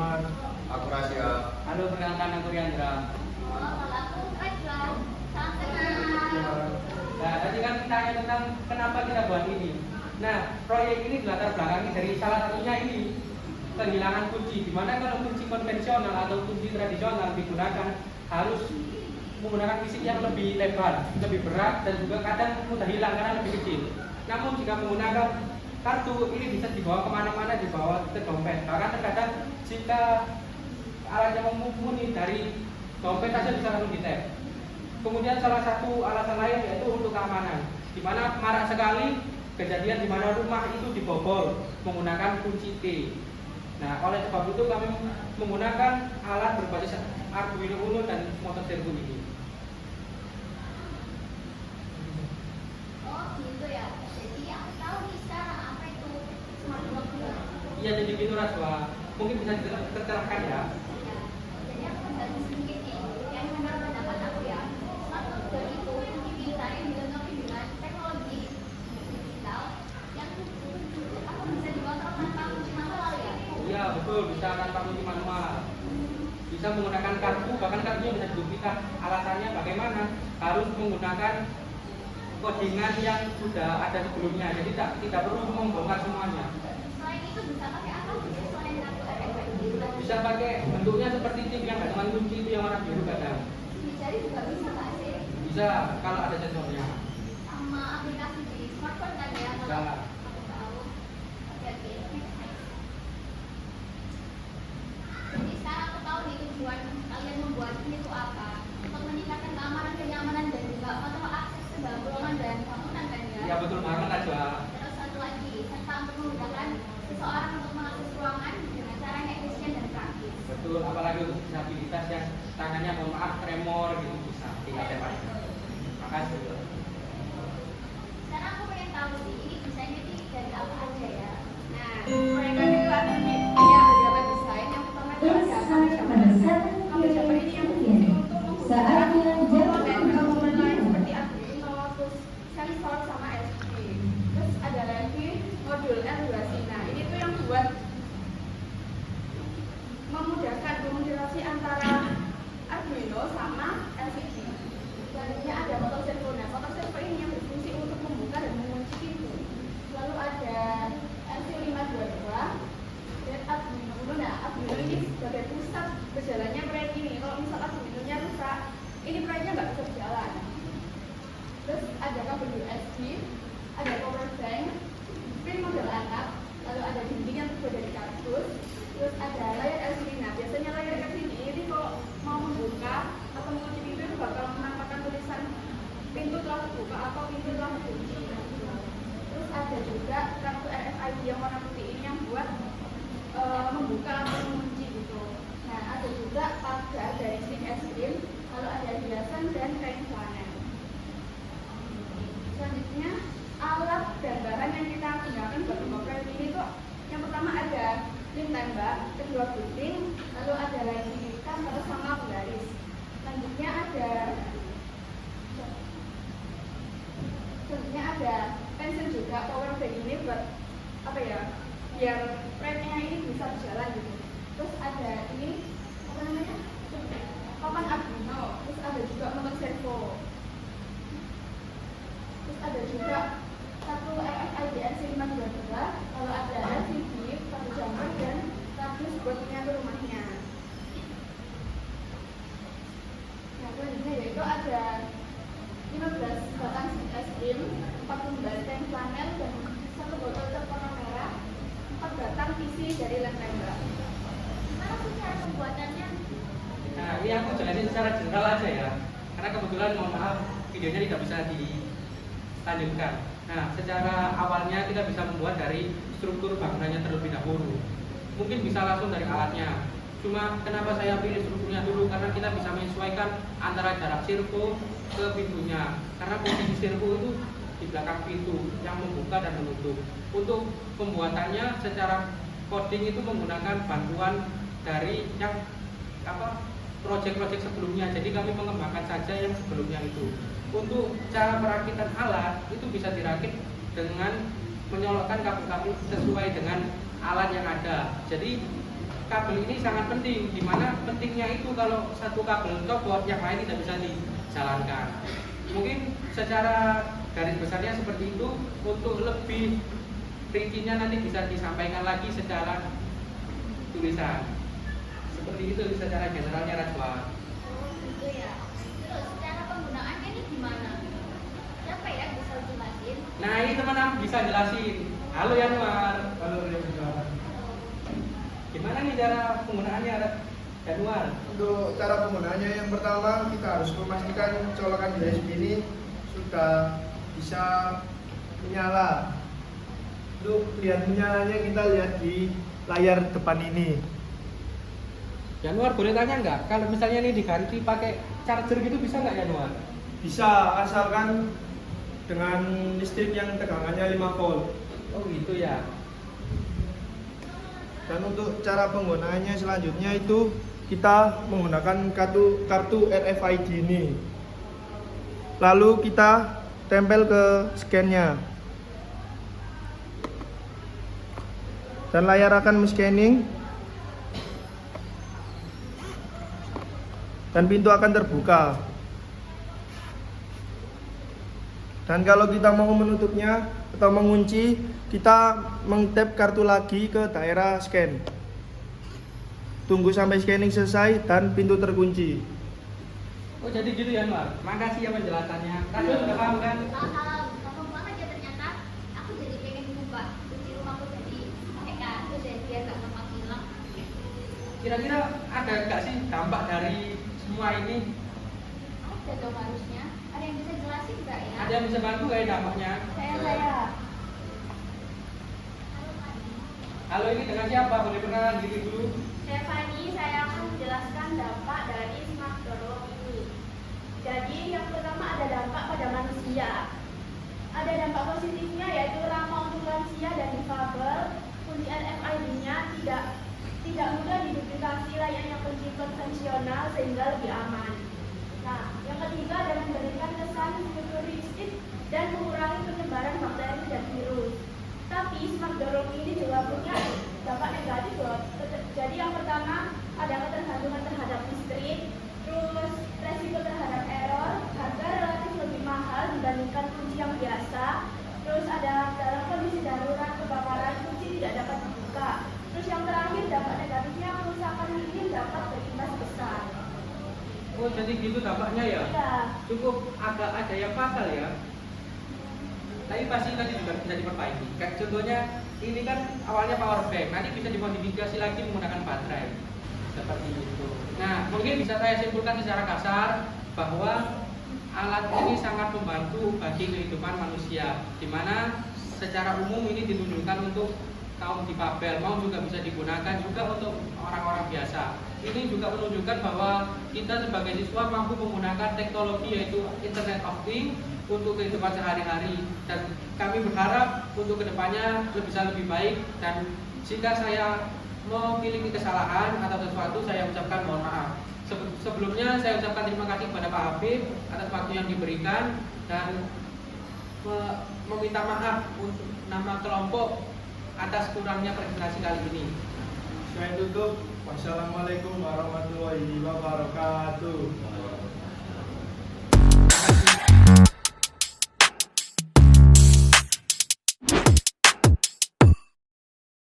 Firman. Aku Rasya. Halo, perkenalkan aku Riandra. Nah, tadi kan kita tanya tentang kenapa kita buat ini. Nah, proyek ini dilatar belakangi dari salah satunya ini kehilangan kunci. Dimana kalau kunci konvensional atau kunci tradisional digunakan harus menggunakan fisik yang lebih lebar, lebih berat dan juga kadang mudah hilang karena lebih kecil. Namun jika menggunakan kartu ini bisa dibawa kemana-mana, dibawa ke dompet. Bahkan terkadang jika alatnya mumpuni dari dompet saja bisa langsung di-tap. Kemudian salah satu alasan lain yaitu untuk keamanan, di mana marak sekali kejadian di mana rumah itu dibobol menggunakan kunci T. Nah, oleh sebab itu kami menggunakan alat berbasis Arduino Uno dan motor servo ini. Oh gitu ya, jadi aku tahu nih sekarang apa itu smart block ya. Iya, jadi gitu Raswa. Mungkin bisa diterangkan ya. Jadi aku membagi sedikit nih, yang menurut pendapat aku ya, smart block itu kunci pintar yang dilengkapi dengan teknologi digital yang apa bisa dikontrol tanpa kunci manual ya. Iya, betul, bisa tanpa kunci manual. Bisa menggunakan kartu, bahkan kartunya bisa diduplikat. Alasannya bagaimana? Harus menggunakan codingan yang sudah ada sebelumnya, jadi tidak perlu membongkar semuanya. Selain itu bisa pakai apa sih selain kartu RFID? Bisa pakai bentuknya seperti chip yang nggak cuma kunci itu yang warna biru kadang. Dicari juga bisa nggak sih? Bisa kalau ada sensornya. Sama aplikasi di smartphone kan ya? Bisa. Aku tahu. Oke. Jadi sekarang aku tahu nih tujuan kalian membuat ini tuh apa? Untuk meningkatkan keamanan, kenyamanan dan juga kontrol akses ke dalam ruangan dan bangunan kan ya? Ya betul banget aja. Terus satu lagi, serta untuk memudahkan seseorang untuk mengakses ruangan dengan cara yang efisien dan praktis. Betul, apalagi untuk disabilitas yang tangannya mohon maaf tremor gitu bisa tinggal tap aja. Makasih. Sekarang aku pengen tahu sih, ini desainnya ini dari apa aja ya? Nah, mereka itu ada beberapa desain. Yang pertama itu ada kabel jammer ini yang berfungsi untuk menghubungkan komponen lain seperti Arduino, terus sensor sama SD. Terus ada lagi modul R2C. Nah, ini tuh yang buat memudahkan komunikasi antara Arduino sama LCD. Selanjutnya ada motor servo. Nah, motor servo ini yang berfungsi untuk membuka dan mengunci pintu. Lalu ada LC522 dan Arduino Uno. Nah, Arduino ini sebagai pusat berjalannya proyek ini. Kalau misal Arduino-nya rusak, ini proyeknya nggak bisa berjalan. Terus ada kabel USB, ada power bank, pin model atap, lalu ada dinding yang terbuat dari kardus, terus ada layar LCD. Nah, biasanya layar LCD ini kalau mau membuka atau mengunci pintu itu bakal menampakkan tulisan pintu telah terbuka atau pintu telah terkunci. Terus ada juga kartu RFID yang warna putih ini yang buat membuka atau mengunci gitu. Nah, ada juga pagar dari stick es krim, lalu ada hiasan dan kain flanel. Selanjutnya alat dan bahan yang kita gunakan buat membuat ini tuh yang pertama ada lem tembak, kedua gunting, lalu ada lagi kamera sama penggaris. Selanjutnya ada pensil juga, power bank ini buat apa ya? Biar proyeknya ini bisa berjalan gitu. Terus ada ini apa namanya? Papan Arduino. Terus ada juga motor servo. Terus ada juga satu RFID RC522, lalu ada LCD, satu jammer dan kardus buat pengatur rumahnya. Nah, selanjutnya yaitu ada 15 batang stick es krim, 4 lembar kain flanel dan 1 botol cat warna merah, 4 batang PC dari lem tembak. Gimana sih cara pembuatannya? Nah, ini aku jelasin secara general aja ya. Karena kebetulan mohon maaf videonya tidak bisa dilanjutkan. Nah, secara awalnya kita bisa membuat dari struktur bangunannya terlebih dahulu. Mungkin bisa langsung dari alatnya. Cuma kenapa saya pilih strukturnya dulu? Karena kita bisa menyesuaikan antara jarak servo ke pintunya. Karena posisi servo itu di belakang pintu yang membuka dan menutup. Untuk pembuatannya secara coding itu menggunakan bantuan dari yang proyek-proyek sebelumnya. Jadi kami mengembangkan saja yang sebelumnya itu. Untuk cara perakitan alat itu bisa dirakit dengan menyolokkan kabel-kabel sesuai dengan alat yang ada. Jadi kabel ini sangat penting, dimana pentingnya itu kalau satu kabel copot yang lain tidak bisa dijalankan. Mungkin secara garis besarnya seperti itu. Untuk lebih rincinya nanti bisa disampaikan lagi secara tulisan. Seperti itu secara generalnya Rajwa. Oh gitu ya. Terus cara penggunaannya ini gimana? Siapa ya bisa jelasin? Nah ini teman-teman bisa jelasin. Halo Januar. Halo Januar. Gimana nih cara penggunaannya Januar? Untuk cara penggunaannya yang pertama kita harus memastikan colokan USB ini sudah bisa menyala. Untuk lihat menyalanya kita lihat di layar depan ini. Januar boleh tanya nggak? Kalau misalnya ini diganti pakai charger gitu bisa nggak Januar? Bisa asalkan dengan listrik yang tegangannya 5 volt. Oh gitu ya. Dan untuk cara penggunaannya selanjutnya itu kita menggunakan kartu RFID ini. Lalu kita tempel ke scan-nya. Dan layar akan men-scanning. Dan pintu akan terbuka. Dan kalau kita mau menutupnya atau mengunci, kita meng-tap kartu lagi ke daerah scan. Tunggu sampai scanning selesai dan pintu terkunci. Oh jadi gitu ya Januar. Makasih ya penjelasannya. Rajwa sudah paham kan? Paham, paham banget ya ternyata. Aku jadi pengen buka kunci rumahku jadi pakai kartu dan biar gak gampang hilang. Kira-kira ada nggak sih dampak dari semua ini? Ada dong harusnya. Ada yang bisa jelasin nggak ya? Ada yang bisa bantu nggak ya dampaknya? Saya. Halo ini dengan siapa? Boleh perkenalan diri dulu? Saya Fani, saya akan menjelaskan dampak dari smart door ini. Jadi yang pertama ada dampak pada manusia. Ada dampak positifnya yaitu ramah untuk lansia dan difabel. Kunci RFID-nya tidak mudah diduplikasi layaknya kunci konvensional sehingga lebih aman. Nah, yang ketiga ada memberikan kesan futuristik dan mengurangi penyebaran bakteri dan virus. Tapi smart door ini juga punya dampak negatif loh. Jadi yang pertama ada ketergantungan terhadap listrik, terus resiko terhadap error, harga relatif lebih mahal dibandingkan kunci yang biasa. Terus ada dalam kondisi darurat kebakaran kunci tidak dapat dibuka. Terus yang terakhir dampak negatifnya kerusakan ini dapat berimbas besar. Oh jadi gitu dampaknya ya? Iya. Cukup agak ada yang fatal ya. Tapi pasti nanti juga bisa diperbaiki. Kayak contohnya ini kan awalnya power bank, nanti bisa dimodifikasi lagi menggunakan baterai. Seperti itu. Nah mungkin bisa saya simpulkan secara kasar bahwa alat ini sangat membantu bagi kehidupan manusia, dimana secara umum ini ditunjukkan untuk kaum difabel, mau juga bisa digunakan juga untuk orang-orang biasa. Ini juga menunjukkan bahwa kita sebagai siswa mampu menggunakan teknologi yaitu Internet of Things untuk kehidupan sehari-hari, dan kami berharap untuk kedepannya bisa lebih baik. Dan jika saya memiliki kesalahan atau sesuatu, saya ucapkan mohon maaf. Sebelumnya saya ucapkan terima kasih kepada Pak Habib atas waktu yang diberikan dan meminta maaf untuk nama kelompok atas kurangnya presentasi kali ini. Saya tutup. Wassalamualaikum warahmatullahi wabarakatuh.